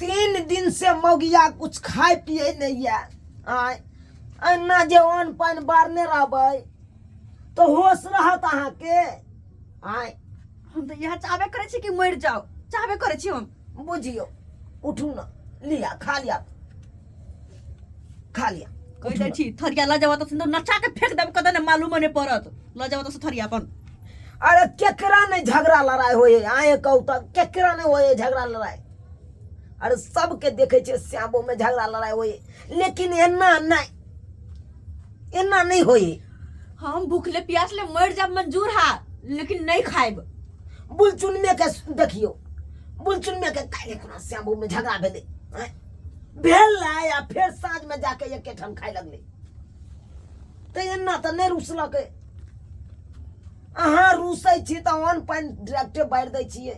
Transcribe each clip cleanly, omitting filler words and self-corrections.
3 दिन से मौगिया कुछ खाए पिए नहीं है। आय अन्ना जे अन्न पानि बारने रहबै तो होश रहत अहाँ के। आय हम तो यहाँ चाहबे करे छी कि मर जाओ, चाहबे करे छी हम। बुझियो उठू ना, लिया खा लिया, खा लिया। कह दै छी थरिया ल जावा तो सुंदर नचा के फेंक देब, कदे ने मालूम ने पड़त। ल जावा तो थरिया अपन। अरे केकरा नहीं झगड़ा लड़ाई होए, आए कहू तो केकरा नहीं होए झगड़ा लड़ाई। अरे सबके देखे छे श्यामो में झगड़ा लड़ाई होए, लेकिन एना नहीं होए। हम भूखले प्यासले मर जाब मंजूर हा, लेकिन नहीं खाएब। बुलचुन में के देखियो, बुलचुन में के काहे कोना श्यामो में झगड़ा भेले भेल या फिर साँझ में जाके एक ठन खाए लगले। तो एना तो नहीं रुसलक। अहाँ रुसै छी तो अन्न पानि डायरेक्टे बारि दै छियै।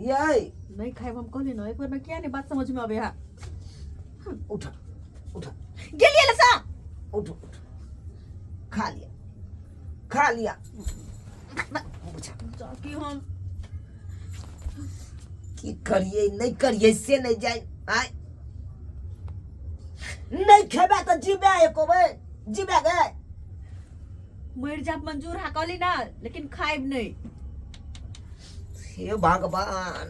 ये नहीं खाएब हम कहली ना, एक बार में क्या नहीं बात समझ में आवे हा। उठा उठा गेलिए लसा, उठ उठ, खा लिया खा लिया। कि हम की करिए नहीं करिए से नहीं जाए। आय नहीं खेबे तो जीबे एको बे जीबे गए। मर जाब मंजूर हा कहली ना, लेकिन खाएब नहीं। हे भगवान,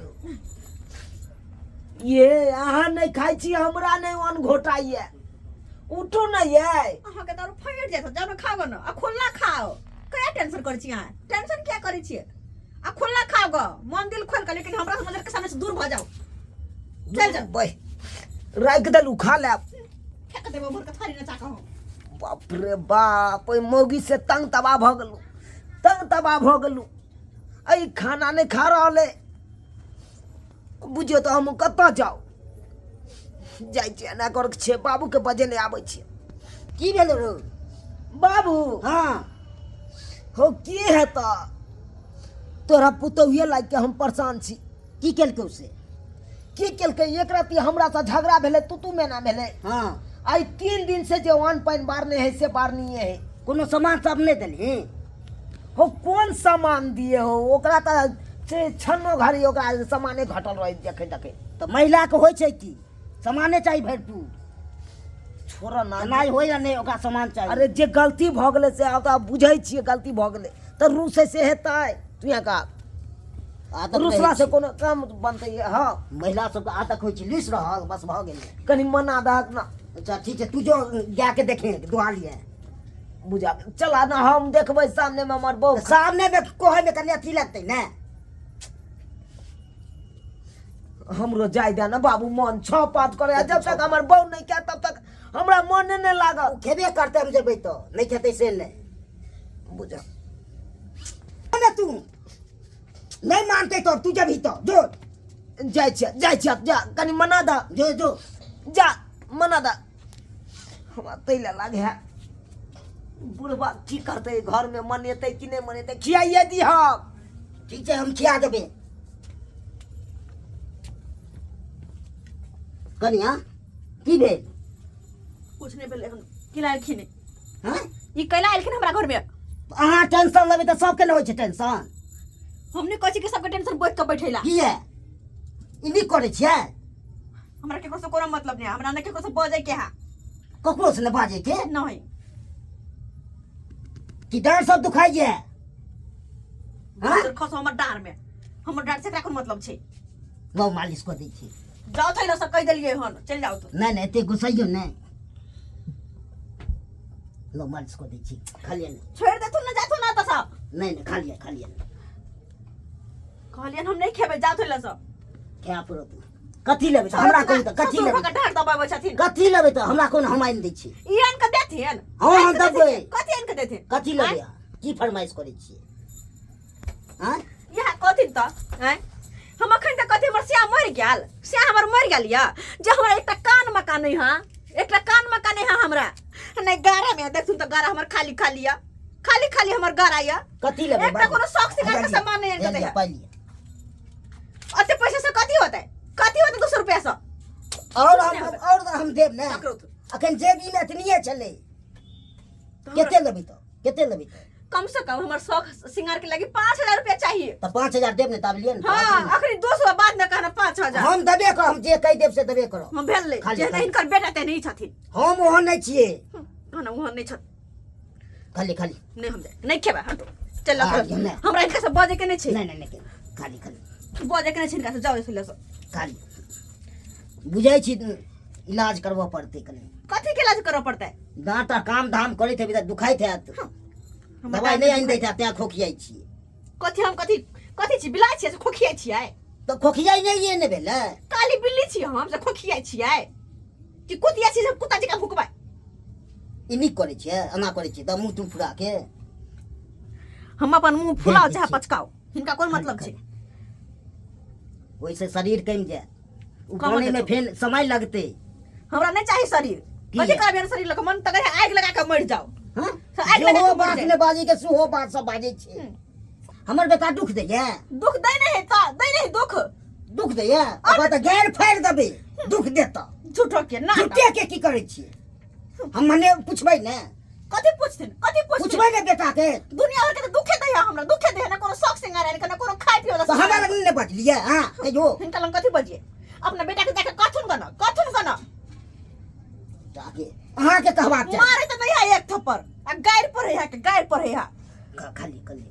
ये अहाँ नहीं खाई छी, हमरा नहीं अन्न घोटाइए। उठो ना ये। अहाँ के दारू फैट जात, जाओ ना खाओ ना, आ खुला खाओ। क्या टेंशन कर छी अहाँ? टेंशन क्या करे छी? आ खुला खाओ ग, मन दिल खोल के, लेकिन हमरा नजर के सामने से दूर भ जाओ। चल जा भाई राख देलू, खा ले। फेंक देबो भर के थारी न चाका हो। बाप रे बाप, ओइ मौगी से तंग तबाह भ गेलू, तंग तबाह भ गेलू। अई खाना नहीं खा रहले, बुझियो तो हम कत्ता जाओ। जाय छियै ना कर छे, बाबू के बजे नहीं आबै छियै। की भेल रो? बाबू हाँ हो की हेता, तोरा पुतौहिए लाग के हम परेशान छी। की केलकै उसे? की केलकै? एक राती हमरा से झगड़ा भेले, तू में ना भेले। हाँ आई 3 दिन से जो अन्न पानि बारने है से बारनीये है। कोनो सामान सब नहीं देली? हो कौन सामान दिए हो? ओकरा त छन्नो घड़ी ओकरा सामाने घटल रहे देखे देखे। तो महिला के होय छै की सामाने चाहिए भरपूर? छोरा ना नहीं होय या नहीं ओकरा सामान चाहिए। अरे जे गलती भ गेले से ओकरा बुझै छियै गलती भ गेले त रूसे से हेतै। तू यहाँ का आदत रूसला रहै से छै। कोनो काम बनतै? हाँ महिला सब के आदत होय छै, लिस रहल बस भ गेलै। कनी मना दहक ना। अच्छा ठीक है, तू जो जाके देखे दुआ लिए। बुझा चला ना, हम देखबै सामने में हमर बहू। सामने में कोहे में कनी अथी लगतै ना। हमरो जाय दे ना बाबू, मन छ पात करे। जब तक हमर बहू नहीं क्या तब तक हमरा मन नहीं लागल। खेबे करते हम जेबै तो नहीं खेतै से नहीं। बुझा ना तू नहीं मानते तो तू जब ही तो जो जाय छ जा, कनी मना दा। जो जो जा मना दा। हमरा तैले लागे है बुढ़वा की करते, घर में मनेते कि नहीं मनेते। खियाइए दी हम। ठीक है हम खिया देबे। कनिया की भेल? कुछ नहीं भेले, हम किला एलखिन। हाँ ई कैला एलखिन हमरा घर में। अहाँ टेंशन लेबै तो सबके न होय छै टेंशन। हमने कहै छी कि सबके टेंशन बोझ के बैठेला। की है ई नहीं करे छियै? हमरा केकरो से कोनो मतलब नहीं, हमरा ने केकरो से बजे के हा ककरो से न बाजे के नहीं। कि डांट सब दुखाई है? हाँ? खसो हमर डार में, हमर डार से एकरा कोन मतलब छै? गौ मालिश कर दै छी। जाओ थैला से कह देलिए हन, चल जाओ तो। नहीं नहीं एते गुस्साइयो नहीं, लो मालिश कर दै छी। खा लिया नहीं? छोड़ दे तू न, जा तू ना त सब। नहीं नहीं खा लिया कहलियन हम नहीं खेबे, जाओ थैला से। क्या पड़ो तू कथी लेबै तो हमरा कोन तो कथी लेबै? का डार दबाबै छथिन। कथी लेबै तो हमरा कोन हम आइन दै छी। ई आन के देथिन। हाँ, हम देबै। कथि आन के देथिन? कथी लेबै अहाँ? की फरमाइश करै छियै? हाँ यहाँ कथिन त हैं? हम अखन तक कथि हमर श्याम मर गेल? श्याम हमर मर गेल या? जे हमरा एकटा कान मकान नहीं हां, एकटा कान मकान नहीं हां हमरा। नहीं गारा में देखथुन त गारा हमर खाली खाली या, खाली खाली हमर गारा या। कथी लेबै? एकटा कोनो शौक सिंगार के सामान नहीं आन के दे। पालिए अते पैसा से कथि होतै? कथि होतै 200 रुपया से? और हम देब ने। अखन जेबी में इतनिए चले। केते लेबै तो? केते लेबै तो? कम से कम हमर शौक सिंगार के लगी 5000 रुपया चाहिए। तो 5000 देब ने तब लिए ने। हां अखनी 200 बाद में कहना 5000। जा हम दबे कर, हम जे कहि देब से दबे करो। हम भेल ले खाली, जे खाली। इनकर बेटा ते नहीं छथिन हम ओहन नहीं छिए। ना वो नहीं छथ खाली खाली नहीं हम जाए नहीं खेबा हटो चल हाँ, नहीं। हमरा इनका से बजे के नहीं छै नहीं नहीं नहीं खाली खाली बजे के नहीं छै इनका से जाओ से ले सो खाली बुझै छी इलाज करबो पड़ते कने। कथी के इलाज करऽ पड़तै दांता काम धाम करैत हेबी त दुखाइत हैत, हमरा दवाई नहीं आनि दैत हैत, तें खोखियाइ छिए। कथी हम कथी कथी छी बिलाइ छियै से खोखियाइ छियै तो खोखियाइ नहीं ये ने भेलै। काली बिल्ली छी हम से खोखियाइ छियै कि कुतिया छी से कुत्ता जका भुकबै ई नीक करै छिए, एना करै छिए त मुंह तुम फुरा के। हम अपन मुंह फुलाओ ठीक चाहे छै। पचकाओ हिनका कोन मतलब छै ओइसे शरीर कम जाए, उ कम बने में जेतौ। फेन समय लगते। हमरा नहीं चाहिए शरीर की बजे है? का बेर शरीर लगा मन तक आग लगा के मर जाओ हां तो आग लगा जेहो के मर बात जाए। ने बाजी के सुहो बात सब बाजै छी। हमर बेटा दुख दैया, दुख दे नहीं ता दे नहीं दुख दैया अब त गैर फाड़ देबे, दुख देता झूठो के ना झूठे के की करै छिए। हम मने पूछबै ने, कथी पूछथिन पूछबै ने बेटा के दुनिया भर के तो दुखे दे हमरा दुखे दे ना कोनो शौक सिंगार है ना कोनो खाय पियो तो हमरा लग ने बजलिए। हां कहियो हिनका लंग कथी बजिए अपना बेटा के देख कथुन गना जाके अहाँ के कहबाक चाही। मारे तो नहीं है एक थप्पड़ आ गायर पर है के गायर पर है खाली खाली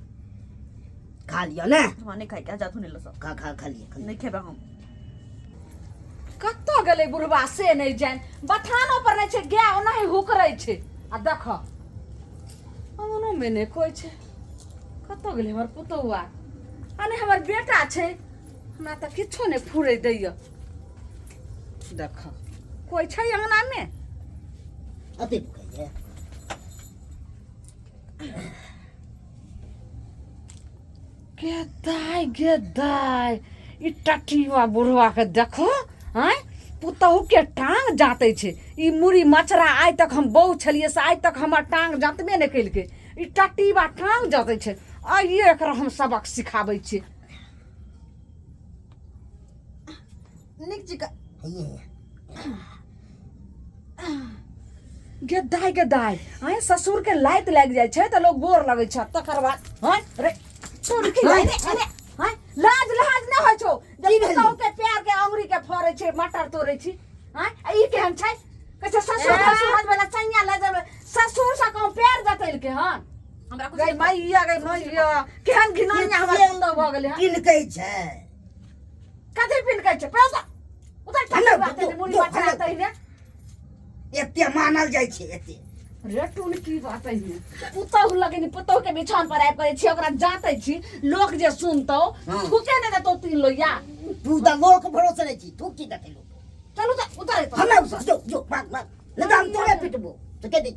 खा लियो ने, हम नहीं खाई के जाथु नहीं लसो खा लियो नहीं खेबा हम कत्तो गेलै बुढ़वा से नहीं जान बथानो पर नहीं छे गाय ओनाही हुकरै छे आ देख हमनो में ने कोई छे कत्तो गेलै हमर पुतौआ अने हमर बेटा छे हमरा त किछो ने फुरै दैय देख कोई छे अंगना में अते कहिए गे दाय ई टटिया बुढ़वा के देखो हैं पुतहु के टांग जाते छे ई मुड़ी मचरा आइ तक हम बहु छलिए से आइ तक हमर टांग जातबे ने कइलके ई टटिया टांग जाते छे आइए एकरा हम सबक सिखाबै छी निक जी का गे दाय हैं ससुर के लाइत लाग जाय छे त लोग गोर लगै छ तकर बाद हैं रे तोर की लाइ रे हैं लाज न होइ छौ की जब भेलै? सौ के प्यार के अंगुरी के फोड़े छे मटर तोड़े छी हैं ई केहन छै कैसे ससुर ससुर वाला चैया ले जाबे ससुर सा कहूं प्यार जतैल के हन हमरा कुछ गई मैया केहन घिनौनिया हमर अंदर भ गेलै हन किनकै छै कथि पिन कहै छै पैसा उधर ठंडा बात है मुड़ी मचरा तइने एते मानल जाइ छै एते। रे टून की बात है पुतहु लगेनी पुतहु के बिछान पर आबि करे छी ओकरा जाते छी लोग जे सुनतो हाँ। थूके ने देतो तीन लोया तू त लोक भरोसे नहीं छी, तू की देते लोग चलू जा उतारे तो हमरा उस जो भाग लगाम तोरे पिटबो तो के दे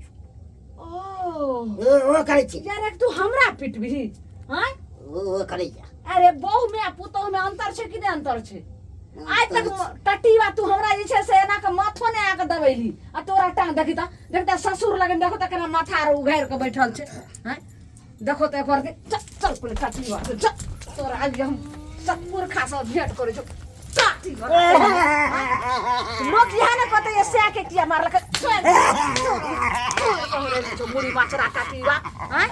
ओ ओ करे छी यार एक तू हमरा पिटबी हैं ओ करे जा अरे बहु में आ पुतहु में अंतर छै कि नहीं अंतर छै आज तक टटीवा तू हमरा जे छै से एना के माथो ने आके दबैली आ तोरा टांग देखी देखता ससुर लगन देखो त केना माथा रो उघार के बैठल छै हैं देखो त एकर चल पहिले टटीवा चल तोरा आज हम सतपुर खासा भेंट करे छौ टाटी लोग यहाँ ने कहते ये से के किया मारलक मुड़ी माचरा टटीवा हैं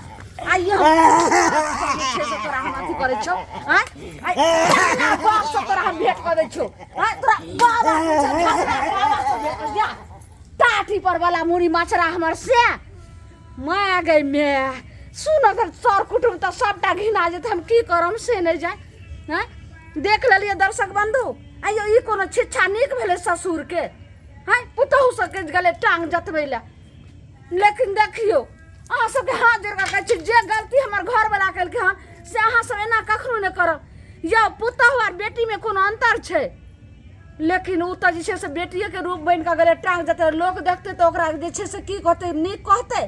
आइयो छे से तोरा हम अथी करे छौ हैं आई बाप से तोरा हम भेंट कर दे छौ हैं तोरा बाबा से भेंट कर जा टाटी पर वाला मुड़ी माचरा हमर से मां गई मैं सुन अगर सर कुटुम त सबटा घिना जेत हम की करम से नहीं जाय हैं देख लेलिए दर्शक बंधु आइयो ई कोनो छिछा नीक भेले ससुर के हैं पुतहु से के गले टांग जतबैला लेकिन देखियो अहाँ सबके हाथ जोड़ के कहै छी जे गलती हमर घर वाला केलकै हन से अहाँ सब एना कखनो नहि करब या पुतहु और बेटी में कोनो अंतर छै लेकिन उ त जे छै से बेटिये के रूप बन के गले टांग जते लोग देखते तो ओकरा जे छै से की कहते नीक कहते